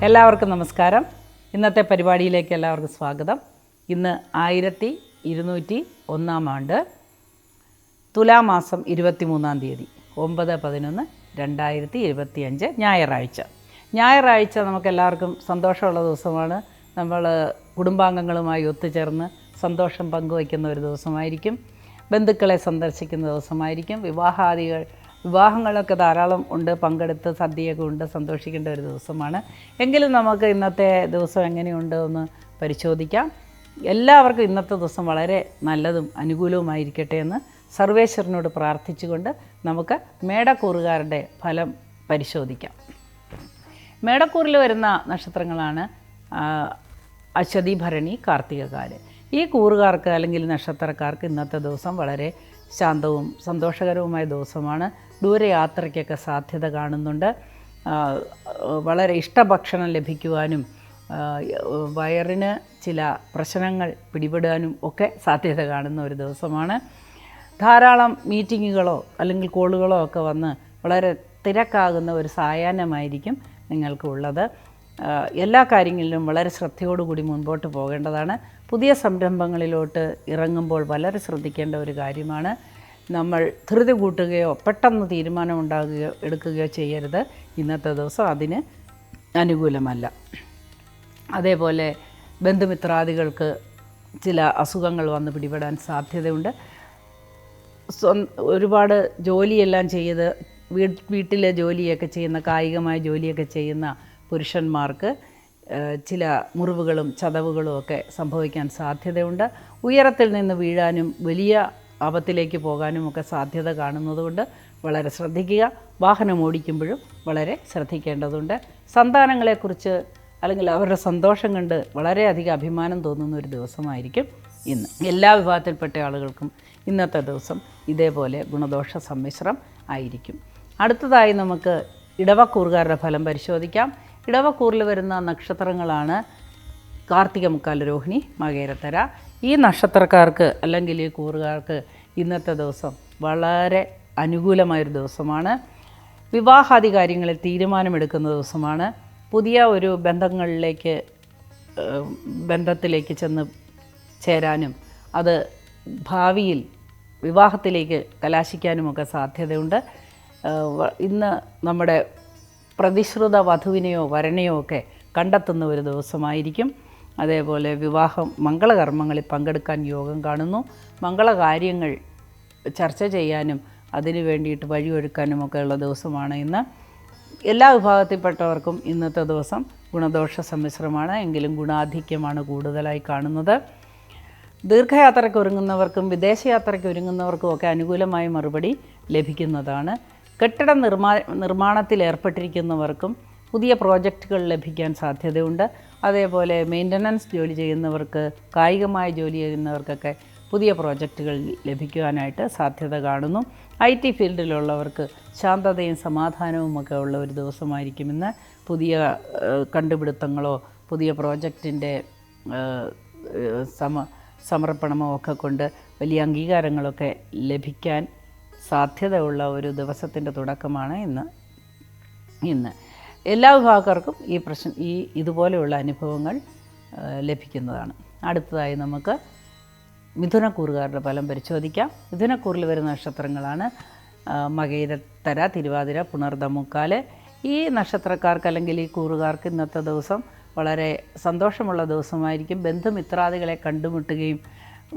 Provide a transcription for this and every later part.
എല്ലാവർക്കും നമസ്കാരം. ഇന്നത്തെ പരിപാടിയിലേക്ക് എല്ലാവർക്കും സ്വാഗതം. ഇന്ന് 1201 ആണ്ട്, തുലാമാസം 23 തീയതി 9/11/2025 ഞായറാഴ്ച. ഞായറാഴ്ച നമുക്കെല്ലാവർക്കും സന്തോഷമുള്ള ദിവസമാണ്. നമ്മൾ കുടുംബാംഗങ്ങളുമായി ഒത്തുചേർന്ന് സന്തോഷം പങ്കുവയ്ക്കുന്ന ഒരു ദിവസമായിരിക്കും. ബന്ധുക്കളെ സന്ദർശിക്കുന്ന ദിവസമായിരിക്കും. വിവാഹങ്ങളൊക്കെ ധാരാളം ഉണ്ട്, പങ്കെടുത്ത് സദ്യയൊക്കെ ഉണ്ട് സന്തോഷിക്കേണ്ട ഒരു ദിവസമാണ്. എങ്കിലും നമുക്ക് ഇന്നത്തെ ദിവസം എങ്ങനെയുണ്ട് എന്ന് പരിശോധിക്കാം. എല്ലാവർക്കും ഇന്നത്തെ ദിവസം വളരെ നല്ലതും അനുകൂലവുമായിരിക്കട്ടെ എന്ന് സർവേശ്വരനോട് പ്രാർത്ഥിച്ചുകൊണ്ട് നമുക്ക് മേടക്കൂറുകാരുടെ ഫലം പരിശോധിക്കാം. മേടക്കൂറിൽ വരുന്ന നക്ഷത്രങ്ങളാണ് അശ്വതി, ഭരണി, കാർത്തികകാല്. ഈ കൂറുകാർക്ക് അല്ലെങ്കിൽ നക്ഷത്രക്കാർക്ക് ഇന്നത്തെ ദിവസം വളരെ ശാന്തവും സന്തോഷകരവുമായ ദിവസമാണ്. ദൂരയാത്രയ്ക്കൊക്കെ സാധ്യത കാണുന്നുണ്ട്. വളരെ ഇഷ്ടഭക്ഷണം ലഭിക്കുവാനും വയറിന് ചില പ്രശ്നങ്ങൾ പിടിപെടാനും ഒക്കെ സാധ്യത കാണുന്ന ഒരു ദിവസമാണ്. ധാരാളം മീറ്റിങ്ങുകളോ അല്ലെങ്കിൽ കോളുകളോ ഒക്കെ വന്ന് വളരെ തിരക്കാകുന്ന ഒരു സായാഹ്നമായിരിക്കും നിങ്ങൾക്കുള്ളത്. എല്ലാ കാര്യങ്ങളിലും വളരെ ശ്രദ്ധയോടുകൂടി മുൻപോട്ട് പോകേണ്ടതാണ്. പുതിയ സംരംഭങ്ങളിലോട്ട് ഇറങ്ങുമ്പോൾ വളരെ ശ്രദ്ധിക്കേണ്ട ഒരു കാര്യമാണ്. നമ്മൾ ധൃതി കൂട്ടുകയോ പെട്ടെന്ന് തീരുമാനമുണ്ടാകുകയോ എടുക്കുകയോ ചെയ്യരുത്. ഇന്നത്തെ ദിവസം അതിന് അനുകൂലമല്ല. അതേപോലെ ബന്ധുമിത്രാദികൾക്ക് ചില അസുഖങ്ങൾ വന്ന് പിടിപെടാൻ സാധ്യതയുണ്ട്. ഒരുപാട് ജോലിയെല്ലാം ചെയ്ത് വീട്ടിലെ ജോലിയൊക്കെ ചെയ്യുന്ന, കായികമായ ജോലിയൊക്കെ ചെയ്യുന്ന പുരുഷന്മാർക്ക് ചില മുറിവുകളും ചതവുകളും ഒക്കെ സംഭവിക്കാൻ സാധ്യതയുണ്ട്. ഉയരത്തിൽ നിന്ന് വീഴാനും വലിയ ആപത്തിലേക്ക് പോകാനും ഒക്കെ സാധ്യത കാണുന്നതുകൊണ്ട് വളരെ ശ്രദ്ധിക്കുക. വാഹനം ഓടിക്കുമ്പോഴും വളരെ ശ്രദ്ധിക്കേണ്ടതുണ്ട്. സന്താനങ്ങളെക്കുറിച്ച് അല്ലെങ്കിൽ അവരുടെ സന്തോഷം കണ്ട് വളരെയധികം അഭിമാനം തോന്നുന്ന ഒരു ദിവസമായിരിക്കും ഇന്ന്. എല്ലാ വിഭാഗത്തിൽപ്പെട്ട ആളുകൾക്കും ഇന്നത്തെ ദിവസം ഇതേപോലെ ഗുണദോഷ സമ്മിശ്രം ആയിരിക്കും. അടുത്തതായി നമുക്ക് ഇടവക്കൂറുകാരുടെ ഫലം പരിശോധിക്കാം. ഇടവക്കൂറിൽ വരുന്ന നക്ഷത്രങ്ങളാണ് കാർത്തിക, മുക്കാല്, രോഹിണി, മകേരത്തര. ഈ നക്ഷത്രക്കാർക്ക് അല്ലെങ്കിൽ ഈ കൂറുകാർക്ക് ഇന്നത്തെ ദിവസം വളരെ അനുകൂലമായൊരു ദിവസമാണ്. വിവാഹാദി കാര്യങ്ങളിൽ തീരുമാനമെടുക്കുന്ന ദിവസമാണ്. പുതിയ ഒരു ബന്ധത്തിലേക്ക് ചെന്ന് ചേരാനും അത് ഭാവിയിൽ വിവാഹത്തിലേക്ക് കലാശിക്കാനുമൊക്കെ സാധ്യതയുണ്ട്. ഇന്ന് നമ്മുടെ പ്രതിശ്രുത വധുവിനെയോ വരനെയോ ഒക്കെ കണ്ടെത്തുന്ന ഒരു ദിവസമായിരിക്കും. അതേപോലെ മംഗളകർമ്മങ്ങളിൽ പങ്കെടുക്കാൻ യോഗം കാണുന്നു. മംഗളകാര്യങ്ങൾ ചർച്ച ചെയ്യാനും അതിനു വേണ്ടിയിട്ട് വഴിയൊരുക്കാനുമൊക്കെ ഉള്ള ദിവസമാണ് ഇന്ന്. എല്ലാ വിഭാഗത്തിൽപ്പെട്ടവർക്കും ഇന്നത്തെ ദിവസം ഗുണദോഷ സമ്മിശ്രമാണ്. എങ്കിലും ഗുണാധിക്യമാണ് കൂടുതലായി കാണുന്നത്. ദീർഘയാത്രയ്ക്ക് ഒരുങ്ങുന്നവർക്കും വിദേശയാത്രയ്ക്ക് ഒരുങ്ങുന്നവർക്കും ഒക്കെ അനുകൂലമായ മറുപടി ലഭിക്കുന്നതാണ്. കെട്ടിട നിർമ്മാണത്തിൽ ഏർപ്പെട്ടിരിക്കുന്നവർക്കും പുതിയ പ്രോജക്റ്റുകൾ ലഭിക്കാൻ സാധ്യതയുണ്ട്. അതേപോലെ മെയിൻ്റനൻസ് ജോലി ചെയ്യുന്നവർക്ക്, കായികമായ ജോലി ചെയ്യുന്നവർക്കൊക്കെ പുതിയ പ്രോജക്റ്റുകൾ ലഭിക്കുവാനായിട്ട് സാധ്യത കാണുന്നു. IT ഫീൽഡിലുള്ളവർക്ക് ശാന്തതയും സമാധാനവും ഒക്കെ ഉള്ള ഒരു ദിവസമായിരിക്കും ഇന്ന്. പുതിയ കണ്ടുപിടുത്തങ്ങളോ പുതിയ പ്രോജക്റ്റിൻ്റെ സമർപ്പണമോ ഒക്കെ കൊണ്ട് വലിയ അംഗീകാരങ്ങളൊക്കെ ലഭിക്കാൻ സാധ്യതയുള്ള ഒരു ദിവസത്തിൻ്റെ തുടക്കമാണ് ഇന്ന്. എല്ലാ വിഭാഗക്കാർക്കും ഇതുപോലെയുള്ള അനുഭവങ്ങൾ ലഭിക്കുന്നതാണ്. അടുത്തതായി നമുക്ക് മിഥുനക്കൂറുകാരുടെ ഫലം പരിശോധിക്കാം. മിഥുനക്കൂറിൽ വരുന്ന നക്ഷത്രങ്ങളാണ് മകേരത്തര, തിരുവാതിര, പുണർദം, മുക്കാല്. ഈ നക്ഷത്രക്കാർക്ക് അല്ലെങ്കിൽ ഈ കൂറുകാർക്ക് ഇന്നത്തെ ദിവസം വളരെ സന്തോഷമുള്ള ദിവസമായിരിക്കും. ബന്ധുമിത്രാദികളെ കണ്ടുമുട്ടുകയും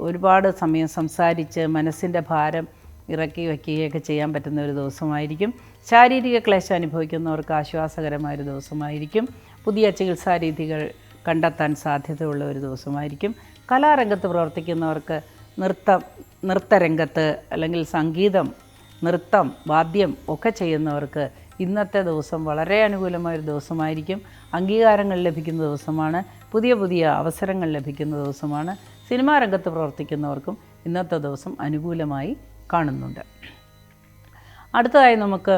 ഒരുപാട് സമയം സംസാരിച്ച് മനസ്സിൻ്റെ ഭാരം ഇറക്കി വയ്ക്കുകയൊക്കെ ചെയ്യാൻ പറ്റുന്ന ഒരു ദിവസമായിരിക്കും. ശാരീരിക ക്ലേശം അനുഭവിക്കുന്നവർക്ക് ആശ്വാസകരമായൊരു ദിവസമായിരിക്കും. പുതിയ ചികിത്സാരീതികൾ കണ്ടെത്താൻ സാധ്യതയുള്ള ഒരു ദിവസമായിരിക്കും. കലാരംഗത്ത് പ്രവർത്തിക്കുന്നവർക്ക് നൃത്തരംഗത്ത് അല്ലെങ്കിൽ സംഗീതം, നൃത്തം, വാദ്യം ഒക്കെ ചെയ്യുന്നവർക്ക് ഇന്നത്തെ ദിവസം വളരെ അനുകൂലമായൊരു ദിവസമായിരിക്കും. അംഗീകാരങ്ങൾ ലഭിക്കുന്ന ദിവസമാണ്. പുതിയ അവസരങ്ങൾ ലഭിക്കുന്ന ദിവസമാണ്. സിനിമാ രംഗത്ത് പ്രവർത്തിക്കുന്നവർക്കും ഇന്നത്തെ ദിവസം അനുകൂലമായി കാണുന്നുണ്ട്. അടുത്തതായി നമുക്ക്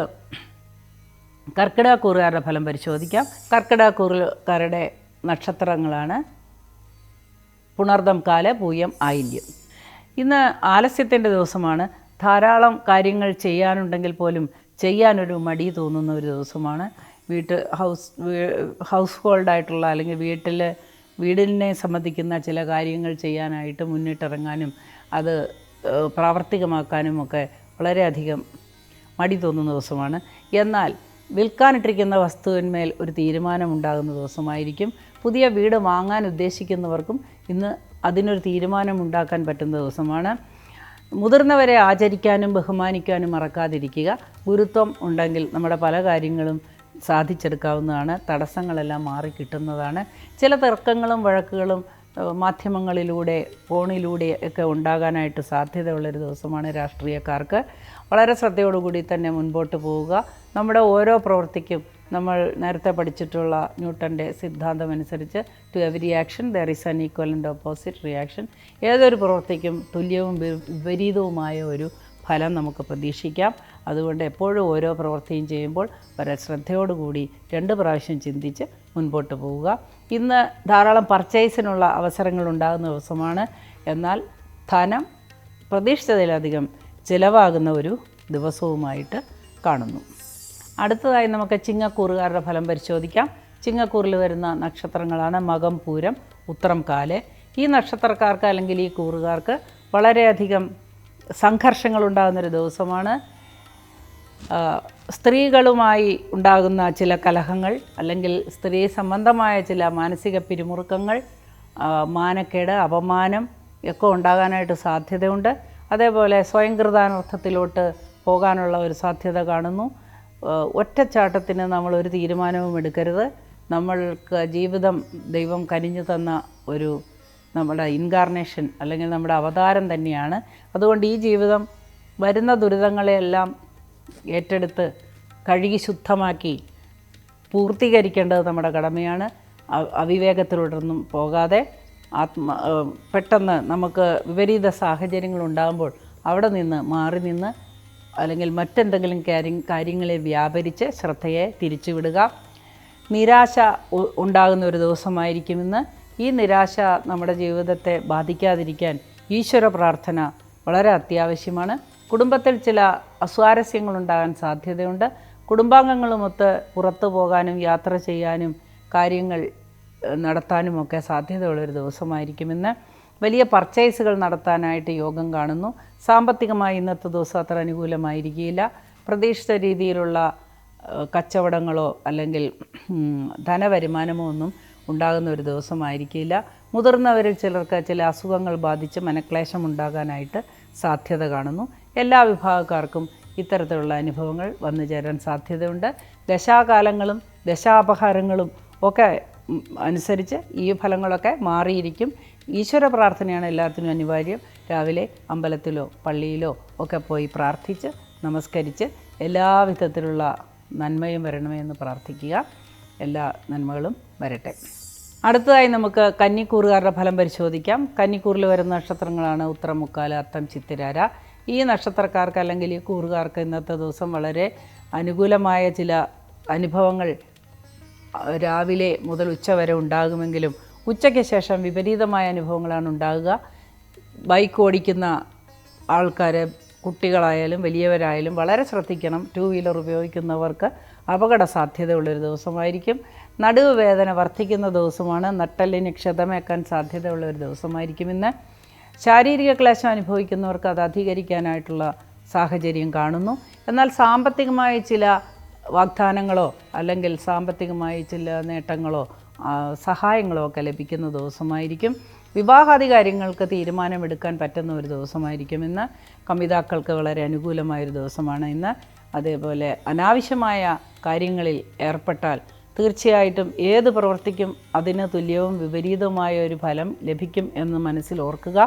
കർക്കിടകക്കൂറുകാരുടെ ഫലം പരിശോധിക്കാം. കർക്കിടകക്കൂറുകാരുടെ നക്ഷത്രങ്ങളാണ് പുണർദം, കാല്, പൂയം, ആയില്യം. ഇന്ന് ആലസ്യത്തിൻ്റെ ദിവസമാണ്. ധാരാളം കാര്യങ്ങൾ ചെയ്യാനുണ്ടെങ്കിൽ പോലും ചെയ്യാനൊരു മടി തോന്നുന്ന ഒരു ദിവസമാണ്. ഹൗസ് ഹോൾഡായിട്ടുള്ള അല്ലെങ്കിൽ വീടിനെ സംബന്ധിക്കുന്ന ചില കാര്യങ്ങൾ ചെയ്യാനായിട്ട് മുന്നിട്ടിറങ്ങാനും അത് പ്രാവർത്തികമാക്കാനുമൊക്കെ വളരെയധികം മടി തോന്നുന്ന ദിവസമാണ്. എന്നാൽ വിൽക്കാനിട്ടിരിക്കുന്ന വസ്തുവിന്മേൽ ഒരു തീരുമാനമുണ്ടാകുന്ന ദിവസമായിരിക്കും. പുതിയ വീട് വാങ്ങാൻ ഉദ്ദേശിക്കുന്നവർക്കും ഇന്ന് അതിനൊരു തീരുമാനമുണ്ടാക്കാൻ പറ്റുന്ന ദിവസമാണ്. മുതിർന്നവരെ ആചരിക്കാനും ബഹുമാനിക്കാനും മറക്കാതിരിക്കുക. ഗുരുത്വം ഉണ്ടെങ്കിൽ നമ്മുടെ പല കാര്യങ്ങളും സാധിച്ചെടുക്കാവുന്നതാണ്. തടസ്സങ്ങളെല്ലാം മാറിക്കിട്ടുന്നതാണ്. ചില തർക്കങ്ങളും വഴക്കുകളും മാധ്യമങ്ങളിലൂടെ ഫോണിലൂടെ ഒക്കെ ഉണ്ടാകാനായിട്ട് സാധ്യതയുള്ളൊരു ദിവസമാണ് രാഷ്ട്രീയക്കാർക്ക്. വളരെ ശ്രദ്ധയോടുകൂടി തന്നെ മുൻപോട്ട് പോവുക. നമ്മുടെ ഓരോ പ്രവൃത്തിക്കും നമ്മൾ നേരത്തെ പഠിച്ചിട്ടുള്ള ന്യൂട്ടൻ്റെ സിദ്ധാന്തമനുസരിച്ച് to every action there is an equal and opposite reaction. ഏതൊരു പ്രവൃത്തിക്കും തുല്യവും വിപരീതവുമായ ഒരു ഫലം നമുക്ക് പ്രതീക്ഷിക്കാം. അതുകൊണ്ട് എപ്പോഴും ഓരോ പ്രവൃത്തിയും ചെയ്യുമ്പോൾ വളരെ ശ്രദ്ധയോടുകൂടി 2 പ്രാവശ്യം ചിന്തിച്ച് മുൻപോട്ട് പോവുക. ഇന്ന് ധാരാളം പർച്ചേസിനുള്ള അവസരങ്ങൾ ഉണ്ടാകുന്ന ദിവസമാണ്. എന്നാൽ ധനം പ്രതീക്ഷിച്ചതിലധികം ചിലവാകുന്ന ഒരു ദിവസവുമായിട്ട് കാണുന്നു. അടുത്തതായി നമുക്ക് ചിങ്ങക്കൂറുകാരുടെ ഫലം പരിശോധിക്കാം. ചിങ്ങക്കൂറിൽ വരുന്ന നക്ഷത്രങ്ങളാണ് മകം, പൂരം, ഉത്രം, കാല്. ഈ നക്ഷത്രക്കാർക്ക് അല്ലെങ്കിൽ ഈ കൂറുകാർക്ക് വളരെയധികം സംഘർഷങ്ങളുണ്ടാകുന്നൊരു ദിവസമാണ്. സ്ത്രീകളുമായി ഉണ്ടാകുന്ന ചില കലഹങ്ങൾ അല്ലെങ്കിൽ സ്ത്രീ സംബന്ധമായ ചില മാനസിക പിരിമുറുക്കങ്ങൾ, മാനക്കേട്, അപമാനം ഒക്കെ ഉണ്ടാകാനായിട്ട് സാധ്യതയുണ്ട്. അതേപോലെ സ്വയംകൃതാനർത്ഥത്തിലോട്ട് പോകാനുള്ള ഒരു സാധ്യത കാണുന്നു. ഒറ്റച്ചാട്ടത്തിന് നമ്മളൊരു തീരുമാനവും എടുക്കരുത്. നമ്മൾക്ക് ജീവിതം ദൈവം കനിഞ്ഞു തന്ന ഒരു നമ്മുടെ ഇൻകാർണേഷൻ അല്ലെങ്കിൽ നമ്മുടെ അവതാരം തന്നെയാണ്. അതുകൊണ്ട് ഈ ജീവിതം വരുന്ന ദുരിതങ്ങളെയെല്ലാം ഏറ്റെടുത്ത് കഴുകി ശുദ്ധമാക്കി പൂർത്തീകരിക്കേണ്ടത് നമ്മുടെ കടമയാണ്. അവിവേകത്തിലൂടെയൊന്നും പോകാതെ പെട്ടെന്ന് നമുക്ക് വിപരീത സാഹചര്യങ്ങളുണ്ടാകുമ്പോൾ അവിടെ നിന്ന് മാറി നിന്ന് അല്ലെങ്കിൽ മറ്റെന്തെങ്കിലും കാര്യങ്ങളെ വ്യാപരിച്ച് ശ്രദ്ധയെ തിരിച്ചുവിടുക. നിരാശ ഉണ്ടാകുന്ന ഒരു ദിവസമായിരിക്കും ഇന്ന്. ഈ നിരാശ നമ്മുടെ ജീവിതത്തെ ബാധിക്കാതിരിക്കാൻ ഈശ്വര പ്രാർത്ഥന വളരെ അത്യാവശ്യമാണ്. കുടുംബത്തിൽ ചില അസ്വാരസ്യങ്ങളുണ്ടാകാൻ സാധ്യതയുണ്ട്. കുടുംബാംഗങ്ങളുമൊത്ത് പുറത്തു പോകാനും യാത്ര ചെയ്യാനും കാര്യങ്ങൾ നടത്താനുമൊക്കെ സാധ്യതയുള്ളൊരു ദിവസമായിരിക്കും ഇന്ന്. വലിയ പർച്ചേസുകൾ നടത്താനായിട്ട് യോഗം കാണുന്നു. സാമ്പത്തികമായി ഇന്നത്തെ ദിവസം അത്ര അനുകൂലമായിരിക്കില്ല. പ്രതീക്ഷിത രീതിയിലുള്ള കച്ചവടങ്ങളോ അല്ലെങ്കിൽ ധനവരുമാനമോ ഒന്നും ഉണ്ടാകുന്ന ഒരു ദിവസമായിരിക്കില്ല. മുതിർന്നവരിൽ ചിലർക്ക് ചില അസുഖങ്ങൾ ബാധിച്ച് മനക്ലേശം ഉണ്ടാകാനായിട്ട് സാധ്യത കാണുന്നു. എല്ലാ വിഭാഗക്കാർക്കും ഇത്തരത്തിലുള്ള അനുഭവങ്ങൾ വന്നു ചേരാൻ സാധ്യതയുണ്ട്. ദശാകാലങ്ങളും ദശാപഹാരങ്ങളും ഒക്കെ അനുസരിച്ച് ഈ ഫലങ്ങളൊക്കെ മാറിയിരിക്കും. ഈശ്വര പ്രാർത്ഥനയാണ് എല്ലാത്തിനും അനിവാര്യം. രാവിലെ അമ്പലത്തിലോ പള്ളിയിലോ ഒക്കെ പോയി പ്രാർത്ഥിച്ച് നമസ്കരിച്ച് എല്ലാവിധത്തിലുള്ള നന്മയും വരണമേ എന്ന് പ്രാർത്ഥിക്കുക. എല്ലാ നന്മകളും വരട്ടെ. അടുത്തതായി നമുക്ക് കന്നിക്കൂറുകാരുടെ ഫലം പരിശോധിക്കാം. കന്നിക്കൂറിൽ വരുന്ന നക്ഷത്രങ്ങളാണ് ഉത്രം, മുക്കാല്, അത്തം, ചിത്തിരാര. ഈ നക്ഷത്രക്കാർക്ക് അല്ലെങ്കിൽ ഈ കൂറുകാർക്ക് ഇന്നത്തെ ദിവസം വളരെ അനുകൂലമായ ചില അനുഭവങ്ങൾ രാവിലെ മുതൽ ഉച്ച വരെ ഉണ്ടാകുമെങ്കിലും ഉച്ചയ്ക്ക് ശേഷം വിപരീതമായ അനുഭവങ്ങളാണ് ഉണ്ടാകുക. ബൈക്ക് ഓടിക്കുന്ന ആൾക്കാർ, കുട്ടികളായാലും വലിയവരായാലും വളരെ ശ്രദ്ധിക്കണം. 2 വീലർ ഉപയോഗിക്കുന്നവർക്ക് അപകട സാധ്യതയുള്ളൊരു ദിവസമായിരിക്കും. നടുവ് വേദന വർദ്ധിക്കുന്ന ദിവസമാണ്. നട്ടെല്ലിന് ക്ഷതമേക്കാൻ സാധ്യതയുള്ള ഒരു ദിവസമായിരിക്കും ഇന്ന്. ശാരീരിക ക്ലേശം അനുഭവിക്കുന്നവർക്ക് അത് അധികരിക്കാനായിട്ടുള്ള സാഹചര്യം കാണുന്നു. എന്നാൽ സാമ്പത്തികമായ ചില വാഗ്ദാനങ്ങളോ അല്ലെങ്കിൽ സാമ്പത്തികമായി ചില നേട്ടങ്ങളോ സഹായങ്ങളോ ഒക്കെ ലഭിക്കുന്ന ദിവസമായിരിക്കും. വിവാഹാദി കാര്യങ്ങൾക്ക് തീരുമാനമെടുക്കാൻ പറ്റുന്ന ഒരു ദിവസമായിരിക്കും ഇന്ന്. കമിതാക്കൾക്ക് വളരെ അനുകൂലമായൊരു ദിവസമാണ് ഇന്ന്. അതേപോലെ അനാവശ്യമായ കാര്യങ്ങളിൽ ഏർപ്പെട്ടാൽ തീർച്ചയായിട്ടും ഏത് പ്രവൃത്തിക്കും അതിന് തുല്യവും വിപരീതവുമായ ഒരു ഫലം ലഭിക്കും എന്ന് മനസ്സിൽ ഓർക്കുക.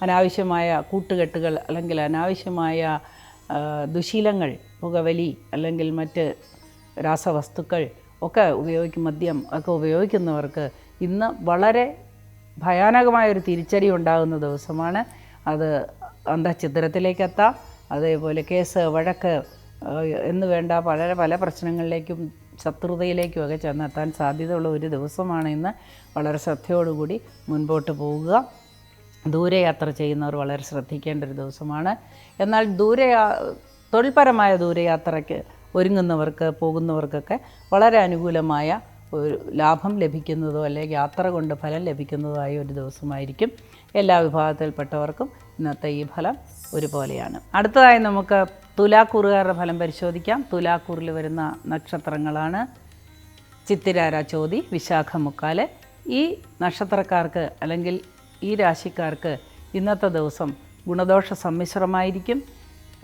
അനാവശ്യമായ കൂട്ടുകെട്ടുകൾ അല്ലെങ്കിൽ അനാവശ്യമായ ദുശീലങ്ങൾ, പുകവലി അല്ലെങ്കിൽ മറ്റ് രാസവസ്തുക്കൾ ഒക്കെ മദ്യം ഒക്കെ ഉപയോഗിക്കുന്നവർക്ക് ഇന്ന് വളരെ ഭയാനകമായൊരു തിരിച്ചടി ഉണ്ടാകുന്ന ദിവസമാണ്. അത് അന്തഃഛിദ്രത്തിലേക്കെത്താം. അതേപോലെ കേസ്, വഴക്ക് എന്ന് വേണ്ട പല പ്രശ്നങ്ങളിലേക്കും ശത്രുതയിലേക്കുമൊക്കെ ചെന്നെത്താൻ സാധ്യതയുള്ള ഒരു ദിവസമാണ് ഇന്ന്. വളരെ ശ്രദ്ധയോടുകൂടി മുൻപോട്ട് പോവുക. ദൂരയാത്ര ചെയ്യുന്നവർ വളരെ ശ്രദ്ധിക്കേണ്ട ഒരു ദിവസമാണ്. എന്നാൽ തൊഴിൽപരമായ ദൂരയാത്രയ്ക്ക് ഒരുങ്ങുന്നവർക്ക് പോകുന്നവർക്കൊക്കെ വളരെ അനുകൂലമായ ഒരു ലാഭം ലഭിക്കുന്നതോ അല്ലെങ്കിൽ യാത്ര കൊണ്ട് ഫലം ലഭിക്കുന്നതോ ആയ ഒരു ദിവസമായിരിക്കും. എല്ലാ വിഭാഗത്തിൽപ്പെട്ടവർക്കും ഇന്നത്തെ ഈ ഫലം ഒരുപോലെയാണ്. അടുത്തതായി നമുക്ക് തുലാക്കൂറുകാരുടെ ഫലം പരിശോധിക്കാം. തുലാക്കൂറിൽ വരുന്ന നക്ഷത്രങ്ങളാണ് ചിത്തിരാര, ചോതി, വിശാഖ, മുക്കാല്. ഈ നക്ഷത്രക്കാർക്ക് അല്ലെങ്കിൽ ഈ രാശിക്കാർക്ക് ഇന്നത്തെ ദിവസം ഗുണദോഷ സമ്മിശ്രമായിരിക്കും.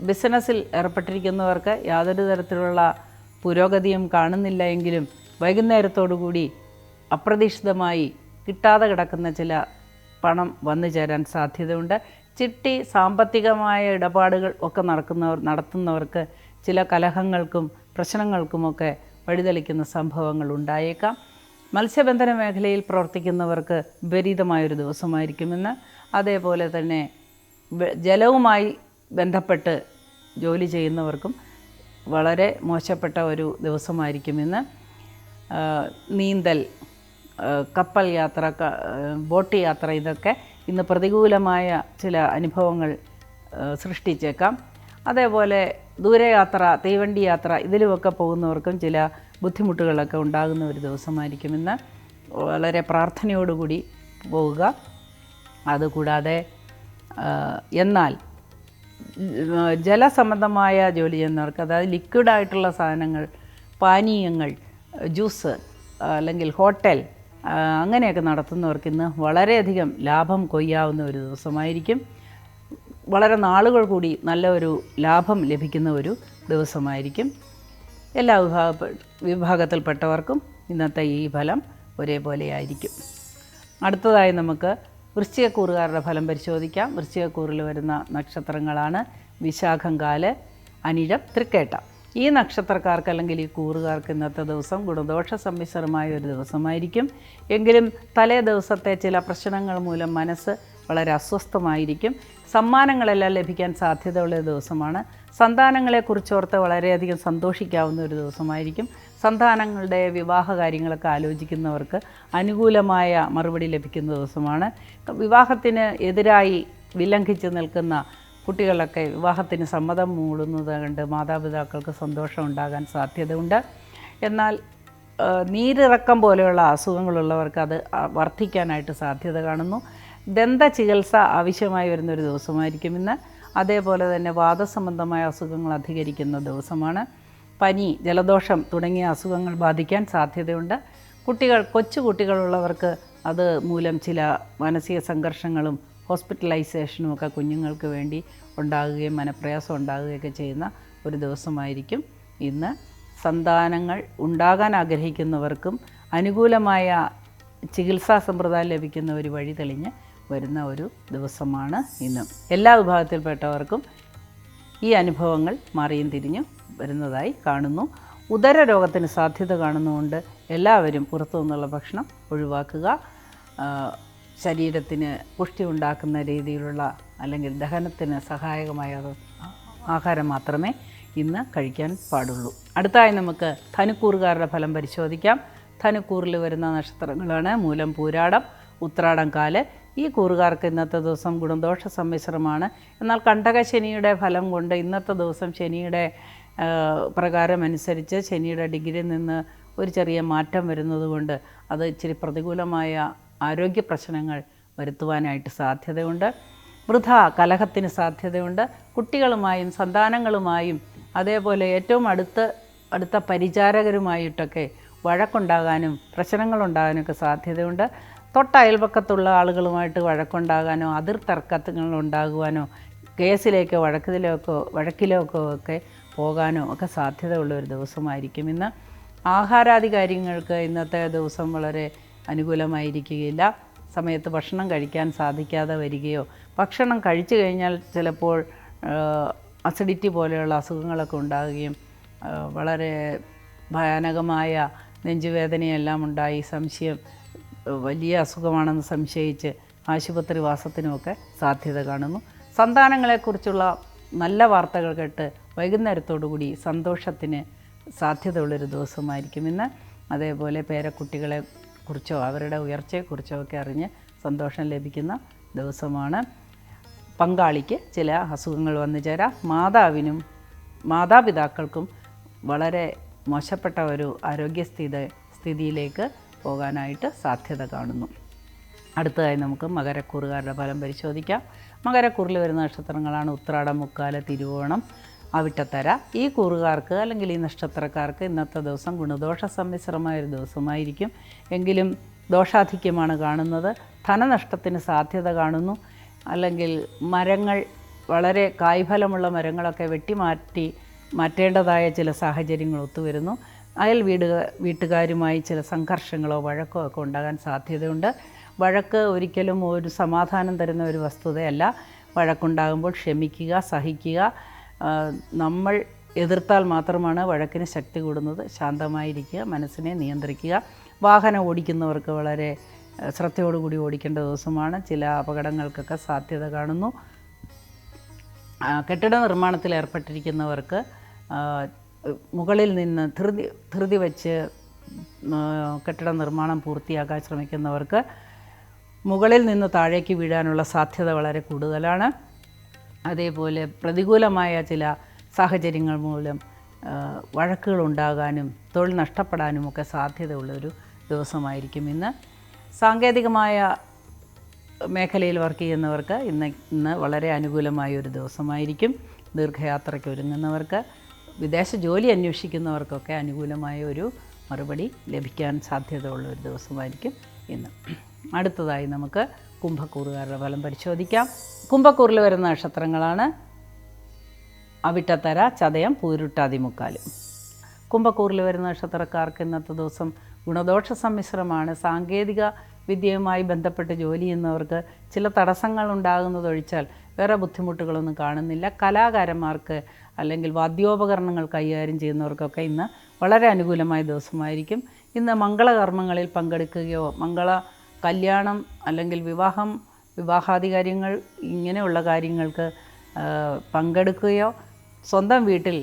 ബിസിനസ്സിൽ ഏർപ്പെട്ടിരിക്കുന്നവർക്ക് യാതൊരു തരത്തിലുള്ള പുരോഗതിയും കാണുന്നില്ല എങ്കിലും വൈകുന്നേരത്തോടുകൂടി അപ്രതീക്ഷിതമായി കിട്ടാതെ കിടക്കുന്ന ചില പണം വന്നു ചേരാൻ സാധ്യതയുണ്ട്. ചിട്ടി സാമ്പത്തികമായ ഇടപാടുകൾ ഒക്കെ നടത്തുന്നവർക്ക് ചില കലഹങ്ങൾക്കും പ്രശ്നങ്ങൾക്കുമൊക്കെ വഴിതെളിക്കുന്ന സംഭവങ്ങൾ ഉണ്ടായേക്കാം. മത്സ്യബന്ധന മേഖലയിൽ പ്രവർത്തിക്കുന്നവർക്ക് വിപരീതമായൊരു ദിവസമായിരിക്കുമെന്ന്, അതേപോലെ തന്നെ ജലവുമായി ബന്ധപ്പെട്ട് ജോലി ചെയ്യുന്നവർക്കും വളരെ മോശപ്പെട്ട ഒരു ദിവസമായിരിക്കുമെന്ന്. നീന്തൽ, കപ്പൽ യാത്ര, ബോട്ട് യാത്ര ഇതൊക്കെ ഇന്ന് പ്രതികൂലമായ ചില അനുഭവങ്ങൾ സൃഷ്ടിച്ചേക്കാം. അതേപോലെ ദൂരയാത്ര, തീവണ്ടി യാത്ര ഇതിലുമൊക്കെ പോകുന്നവർക്കും ചില ബുദ്ധിമുട്ടുകളൊക്കെ ഉണ്ടാകുന്ന ഒരു ദിവസമായിരിക്കുമെന്ന്. വളരെ പ്രാർത്ഥനയോടുകൂടി പോവുക. അതുകൂടാതെ എന്നാൽ ജലസംബന്ധമായ ജോലി ചെയ്യുന്നവർക്ക്, അതായത് ലിക്വിഡായിട്ടുള്ള സാധനങ്ങൾ, പാനീയങ്ങൾ, ജ്യൂസ് അല്ലെങ്കിൽ ഹോട്ടൽ അങ്ങനെയൊക്കെ നടത്തുന്നവർക്ക് ഇന്ന് വളരെയധികം ലാഭം കൊയ്യാവുന്ന ഒരു ദിവസമായിരിക്കും. വളരെ നാളുകൾ കൂടി നല്ല ഒരു ലാഭം ലഭിക്കുന്ന ഒരു ദിവസമായിരിക്കും. എല്ലാ വിഭാഗത്തിൽപ്പെട്ടവർക്കും ഇന്നത്തെ ഈ ഫലം ഒരേപോലെ ആയിരിക്കും. അടുത്തതായി നമുക്ക് വൃശ്ചികക്കൂറുകാരുടെ ഫലം പരിശോധിക്കാം. വൃശ്ചികക്കൂറിൽ വരുന്ന നക്ഷത്രങ്ങളാണ് വിശാഖം, കാല്, അനിഴം, തൃക്കേട്ട. ഈ നക്ഷത്രക്കാർക്ക് അല്ലെങ്കിൽ ഈ കൂറുകാർക്ക് ഇന്നത്തെ ദിവസം ഗുണദോഷ സമ്മിശ്രമായ ഒരു ദിവസമായിരിക്കും. എങ്കിലും തലേ ദിവസത്തെ ചില പ്രശ്നങ്ങൾ മൂലം മനസ്സ് വളരെ അസ്വസ്ഥമായിരിക്കും. സമ്മാനങ്ങളെല്ലാം ലഭിക്കാൻ സാധ്യതയുള്ള ഒരു ദിവസമാണ്. സന്താനങ്ങളെക്കുറിച്ചോർത്ത് വളരെയധികം സന്തോഷിക്കാവുന്ന ഒരു ദിവസമായിരിക്കും. സന്താനങ്ങളുടെ വിവാഹ കാര്യങ്ങളൊക്കെ ആലോചിക്കുന്നവർക്ക് അനുകൂലമായ മറുപടി ലഭിക്കുന്ന ദിവസമാണ്. വിവാഹത്തിന് എതിരായി വിലംഘിച്ച് നിൽക്കുന്ന കുട്ടികളൊക്കെ വിവാഹത്തിന് സമ്മതം മൂടുന്നത് കണ്ട് മാതാപിതാക്കൾക്ക് സന്തോഷം ഉണ്ടാകാൻ സാധ്യതയുണ്ട്. എന്നാൽ നീരിറക്കം പോലെയുള്ള അസുഖങ്ങളുള്ളവർക്ക് അത് വർദ്ധിക്കാനായിട്ട് സാധ്യത കാണുന്നു. ദന്ത ചികിത്സ ആവശ്യമായി വരുന്നൊരു ദിവസമായിരിക്കും ഇന്ന്. അതേപോലെ തന്നെ വാദസംബന്ധമായ അസുഖങ്ങൾ അധികരിക്കുന്ന ദിവസമാണ്. പനി, ജലദോഷം തുടങ്ങിയ അസുഖങ്ങൾ ബാധിക്കാൻ സാധ്യതയുണ്ട്. കൊച്ചു കുട്ടികളുള്ളവർക്ക് അത് മൂലം ചില മാനസിക സംഘർഷങ്ങളും ഹോസ്പിറ്റലൈസേഷനും ഒക്കെ കുഞ്ഞുങ്ങൾക്ക് വേണ്ടി ഉണ്ടാകുകയും മനപ്രയാസം ഉണ്ടാകുകയൊക്കെ ചെയ്യുന്ന ഒരു ദിവസമായിരിക്കും ഇന്ന്. സന്താനങ്ങൾ ഉണ്ടാകാൻ ആഗ്രഹിക്കുന്നവർക്കും അനുകൂലമായ ചികിത്സാ സമ്പ്രദായം ലഭിക്കുന്ന ഒരു വഴി തെളിഞ്ഞ് വരുന്ന ഒരു ദിവസമാണ് ഇന്ന്. എല്ലാ വിഭാഗത്തിൽപ്പെട്ടവർക്കും ഈ അനുഭവങ്ങൾ മാറിയും തിരിഞ്ഞും വരുന്നതായി കാണുന്നു. ഉദര രോഗത്തിന് സാധ്യത കാണുന്നതുകൊണ്ട് എല്ലാവരും പുറത്തു നിന്നുള്ള ഭക്ഷണം ഒഴിവാക്കുക. ശരീരത്തിന് പുഷ്ടി ഉണ്ടാക്കുന്ന രീതിയിലുള്ള അല്ലെങ്കിൽ ദഹനത്തിന് സഹായകമായ ആഹാരം മാത്രമേ ഇന്ന് കഴിക്കാൻ പാടുള്ളൂ. അടുത്തായി നമുക്ക് ധനുക്കൂറുകാരുടെ ഫലം പരിശോധിക്കാം. ധനുക്കൂറിൽ വരുന്ന നക്ഷത്രങ്ങളാണ് മൂലം, പൂരാടം, ഉത്രാടം, കാല്. ഈ കൂറുകാർക്ക് ഇന്നത്തെ ദിവസം ഗുണദോഷ സമ്മിശ്രമാണ്. എന്നാൽ കണ്ടകശനിയുടെ ഫലം കൊണ്ട് ഇന്നത്തെ ദിവസം ശനിയുടെ പ്രകാരമനുസരിച്ച് ശനിയുടെ ഡിഗ്രിയിൽ നിന്ന് ഒരു ചെറിയ മാറ്റം വരുന്നത് കൊണ്ട് അത് ഇച്ചിരി പ്രതികൂലമായ ആരോഗ്യ പ്രശ്നങ്ങൾ വരുത്തുവാനായിട്ട് സാധ്യതയുണ്ട്. വൃഥ കലഹത്തിന് സാധ്യതയുണ്ട്. കുട്ടികളുമായും സന്താനങ്ങളുമായും അതേപോലെ ഏറ്റവും അടുത്ത പരിചാരകരുമായിട്ടൊക്കെ വഴക്കുണ്ടാകാനും പ്രശ്നങ്ങളുണ്ടാകാനൊക്കെ സാധ്യതയുണ്ട്. തൊട്ടയൽപക്കത്തുള്ള ആളുകളുമായിട്ട് വഴക്കുണ്ടാകാനോ അതിർത്തർക്കങ്ങൾ ഉണ്ടാകുവാനോ കേസിലേക്കോ വഴക്കിലേക്കോ ഒക്കെ പോകാനോ ഒക്കെ സാധ്യതയുള്ള ഒരു ദിവസമായിരിക്കും ഇന്ന്. ആഹാരാദി കാര്യങ്ങൾക്ക് ഇന്നത്തെ ദിവസം വളരെ അനുകൂലമായിരിക്കുകയില്ല. സമയത്ത് ഭക്ഷണം കഴിക്കാൻ സാധിക്കാതെ വരികയോ ഭക്ഷണം കഴിച്ചു കഴിഞ്ഞാൽ ചിലപ്പോൾ അസിഡിറ്റി പോലെയുള്ള അസുഖങ്ങളൊക്കെ ഉണ്ടാകുകയും വളരെ ഭയാനകമായ നെഞ്ചുവേദനയെല്ലാം ഉണ്ടായി വലിയ അസുഖമാണെന്ന് സംശയിച്ച് ആശുപത്രി വാസത്തിനുമൊക്കെ സാധ്യത കാണുന്നു. സന്താനങ്ങളെക്കുറിച്ചുള്ള നല്ല വാർത്തകൾ കേട്ട് വൈകുന്നേരത്തോടുകൂടി സന്തോഷത്തിന് സാധ്യതയുള്ളൊരു ദിവസമായിരിക്കും ഇന്ന്. അതേപോലെ പേരക്കുട്ടികളെ കുറിച്ചോ അവരുടെ ഉയർച്ചയെക്കുറിച്ചോ ഒക്കെ അറിഞ്ഞ് സന്തോഷം ലഭിക്കുന്ന ദിവസമാണ്. പങ്കാളിക്ക് ചില അസുഖങ്ങൾ വന്നു ചേരാം. മാതാപിതാക്കൾക്കും വളരെ മോശപ്പെട്ട ഒരു സ്ഥിതിയിലേക്ക് പോകാനായിട്ട് സാധ്യത കാണുന്നു. അടുത്തതായി നമുക്ക് മകരക്കൂറുകാരുടെ ഫലം പരിശോധിക്കാം. മകരക്കൂറിൽ വരുന്ന നക്ഷത്രങ്ങളാണ് ഉത്രാടം, മുക്കാല, തിരുവോണം, അവിട്ടത്തര. ഈ കൂറുകാർക്ക് അല്ലെങ്കിൽ ഈ നക്ഷത്രക്കാർക്ക് ഇന്നത്തെ ദിവസം ഗുണദോഷ സമ്മിശ്രമായൊരു ദിവസമായിരിക്കും. എങ്കിലും ദോഷാധിക്യമാണ് കാണുന്നത്. ധനനഷ്ടത്തിന് സാധ്യത കാണുന്നു. അല്ലെങ്കിൽ മരങ്ങൾ, വളരെ കായ്ഫലമുള്ള മരങ്ങളൊക്കെ മാറ്റേണ്ടതായ ചില സാഹചര്യങ്ങൾ ഒത്തുവരുന്നു. വീട്ടുകാരുമായി ചില സംഘർഷങ്ങളോ വഴക്കോ ഒക്കെ ഉണ്ടാകാൻ സാധ്യതയുണ്ട്. വഴക്ക് ഒരിക്കലും ഒരു സമാധാനം തരുന്ന ഒരു വസ്തുതയല്ല. വഴക്കുണ്ടാകുമ്പോൾ ക്ഷമിക്കുക, സഹിക്കുക. നമ്മൾ എതിർത്താൽ മാത്രമാണ് വഴക്കിന് ശക്തി കൂടുന്നത്. ശാന്തമായിരിക്കുക, മനസ്സിനെ നിയന്ത്രിക്കുക. വാഹനം ഓടിക്കുന്നവർക്ക് വളരെ ശ്രദ്ധയോടുകൂടി ഓടിക്കേണ്ട ദിവസമാണ്. ചില അപകടങ്ങൾക്കൊക്കെ സാധ്യത കാണുന്നു. കെട്ടിട നിർമ്മാണത്തിൽ ഏർപ്പെട്ടിരിക്കുന്നവർക്ക് മുകളിൽ നിന്ന് ധൃതി വച്ച് കെട്ടിട നിർമ്മാണം പൂർത്തിയാക്കാൻ ശ്രമിക്കുന്നവർക്ക് മുകളിൽ നിന്ന് താഴേക്ക് വീഴാനുള്ള സാധ്യത വളരെ കൂടുതലാണ്. അതേപോലെ പ്രതികൂലമായ ചില സാഹചര്യങ്ങൾ മൂലം വഴക്കുകളുണ്ടാകാനും തൊഴിൽ നഷ്ടപ്പെടാനുമൊക്കെ സാധ്യതയുള്ളൊരു ദിവസമായിരിക്കും ഇന്ന്. സാങ്കേതികമായ മേഖലയിൽ വർക്ക് ചെയ്യുന്നവർക്ക് ഇന്ന് വളരെ അനുകൂലമായൊരു ദിവസമായിരിക്കും. ദീർഘയാത്രയ്ക്ക് ഒരുങ്ങുന്നവർക്ക്, വിദേശ ജോലി അന്വേഷിക്കുന്നവർക്കൊക്കെ അനുകൂലമായ ഒരു മറുപടി ലഭിക്കാൻ സാധ്യതയുള്ള ഒരു ദിവസമായിരിക്കും ഇന്ന്. അടുത്തതായി നമുക്ക് കുംഭക്കൂറുകാരുടെ ഫലം പരിശോധിക്കാം. കുംഭക്കൂറിൽ വരുന്ന നക്ഷത്രങ്ങളാണ് അവിട്ടത്തര, ചതയം, പൂരുട്ടാതി, മുക്കാല്. കുംഭക്കൂറിൽ വരുന്ന നക്ഷത്രക്കാർക്ക് ഇന്നത്തെ ദിവസം ഗുണദോഷ സമ്മിശ്രമാണ്. സാങ്കേതിക വിദ്യയുമായി ബന്ധപ്പെട്ട് ജോലി ചെയ്യുന്നവർക്ക് ചില തടസ്സങ്ങൾ ഉണ്ടാകുന്നതൊഴിച്ചാൽ വേറെ ബുദ്ധിമുട്ടുകളൊന്നും കാണുന്നില്ല. കലാകാരന്മാർക്ക് അല്ലെങ്കിൽ വാദ്യോപകരണങ്ങൾ കൈകാര്യം ചെയ്യുന്നവർക്കൊക്കെ ഇന്ന് വളരെ അനുകൂലമായ ദിവസമായിരിക്കും. ഇന്ന് മംഗളകർമ്മങ്ങളിൽ പങ്കെടുക്കുകയോ കല്യാണം അല്ലെങ്കിൽ വിവാഹാദി കാര്യങ്ങൾ ഇങ്ങനെയുള്ള കാര്യങ്ങൾക്ക് പങ്കെടുക്കുകയോ സ്വന്തം വീട്ടിൽ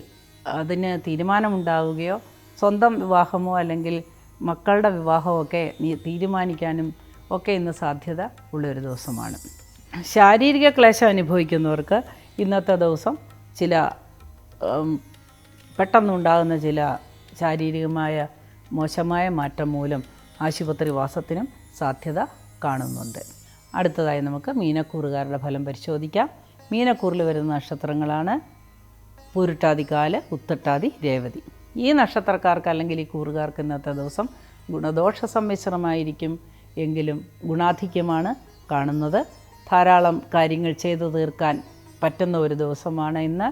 അതിന് തീരുമാനമുണ്ടാവുകയോ സ്വന്തം വിവാഹമോ അല്ലെങ്കിൽ മക്കളുടെ വിവാഹമൊക്കെ തീരുമാനിക്കാനും ഒക്കെ ഇന്ന് സാധ്യത ഉള്ളൊരു ദിവസമാണ്. ശാരീരിക ക്ലേശം അനുഭവിക്കുന്നവർക്ക് ഇന്നത്തെ ദിവസം ചില പെട്ടെന്നുണ്ടാകുന്ന ചില ശാരീരികമായ മോശമായ മാറ്റം മൂലം ആശുപത്രി വാസത്തിനും സാധ്യത കാണുന്നുണ്ട്. അടുത്തതായി നമുക്ക് മീനക്കൂറുകാരുടെ ഫലം പരിശോധിക്കാം. മീനക്കൂറിൽ വരുന്ന നക്ഷത്രങ്ങളാണ് പൂരുട്ടാതി, കാല്, ഉത്രട്ടാതി, രേവതി. ഈ നക്ഷത്രക്കാർക്ക് അല്ലെങ്കിൽ ഈ കൂറുകാർക്ക് ഇന്നത്തെ ദിവസം ഗുണദോഷ സമ്മിശ്രമായിരിക്കും. എങ്കിലും ഗുണാധിക്യമാണ് കാണുന്നത്. ധാരാളം കാര്യങ്ങൾ ചെയ്തു തീർക്കാൻ പറ്റുന്ന ഒരു ദിവസമാണ് ഇന്ന്.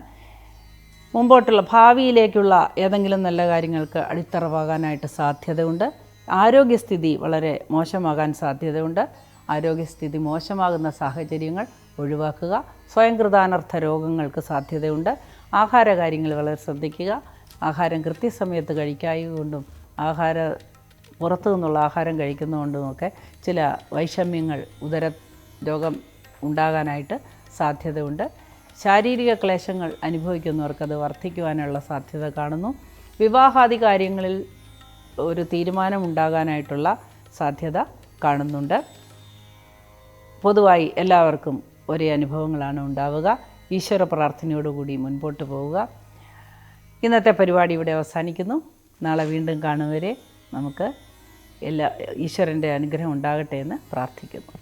മുമ്പോട്ടുള്ള ഭാവിയിലേക്കുള്ള ഏതെങ്കിലും നല്ല കാര്യങ്ങൾക്ക് അടിത്തറവാകാനായിട്ട് സാധ്യതയുണ്ട്. ആരോഗ്യസ്ഥിതി വളരെ മോശമാകാൻ സാധ്യതയുണ്ട്. ആരോഗ്യസ്ഥിതി മോശമാകുന്ന സാഹചര്യങ്ങൾ ഒഴിവാക്കുക. സ്വയംകൃതാനർത്ഥ രോഗങ്ങൾക്ക് സാധ്യതയുണ്ട്. ആഹാര കാര്യങ്ങൾ വളരെ ശ്രദ്ധിക്കുക. ആഹാരം കൃത്യസമയത്ത് കഴിക്കായതുകൊണ്ടും പുറത്തു നിന്നുള്ള ആഹാരം കഴിക്കുന്നതുകൊണ്ടുമൊക്കെ ചില വൈഷമ്യങ്ങൾ, ഉദര രോഗം ഉണ്ടാകാനായിട്ട് സാധ്യതയുണ്ട്. ശാരീരിക ക്ലേശങ്ങൾ അനുഭവിക്കുന്നവർക്കത് വർദ്ധിക്കുവാനുള്ള സാധ്യത കാണുന്നു. വിവാഹാദി കാര്യങ്ങളിൽ ഒരു തീരുമാനമുണ്ടാകാനായിട്ടുള്ള സാധ്യത കാണുന്നുണ്ട്. പൊതുവായി എല്ലാവർക്കും ഒരേ അനുഭവങ്ങളാണ് ഉണ്ടാവുക. ഈശ്വര പ്രാർത്ഥനയോടുകൂടി മുൻപോട്ട് പോവുക. ഇന്നത്തെ പരിപാടി ഇവിടെ അവസാനിക്കുന്നു. നാളെ വീണ്ടും കാണുവരെ നമുക്ക് ഈശ്വരൻ്റെ അനുഗ്രഹം ഉണ്ടാകട്ടെ എന്ന് പ്രാർത്ഥിക്കുന്നു.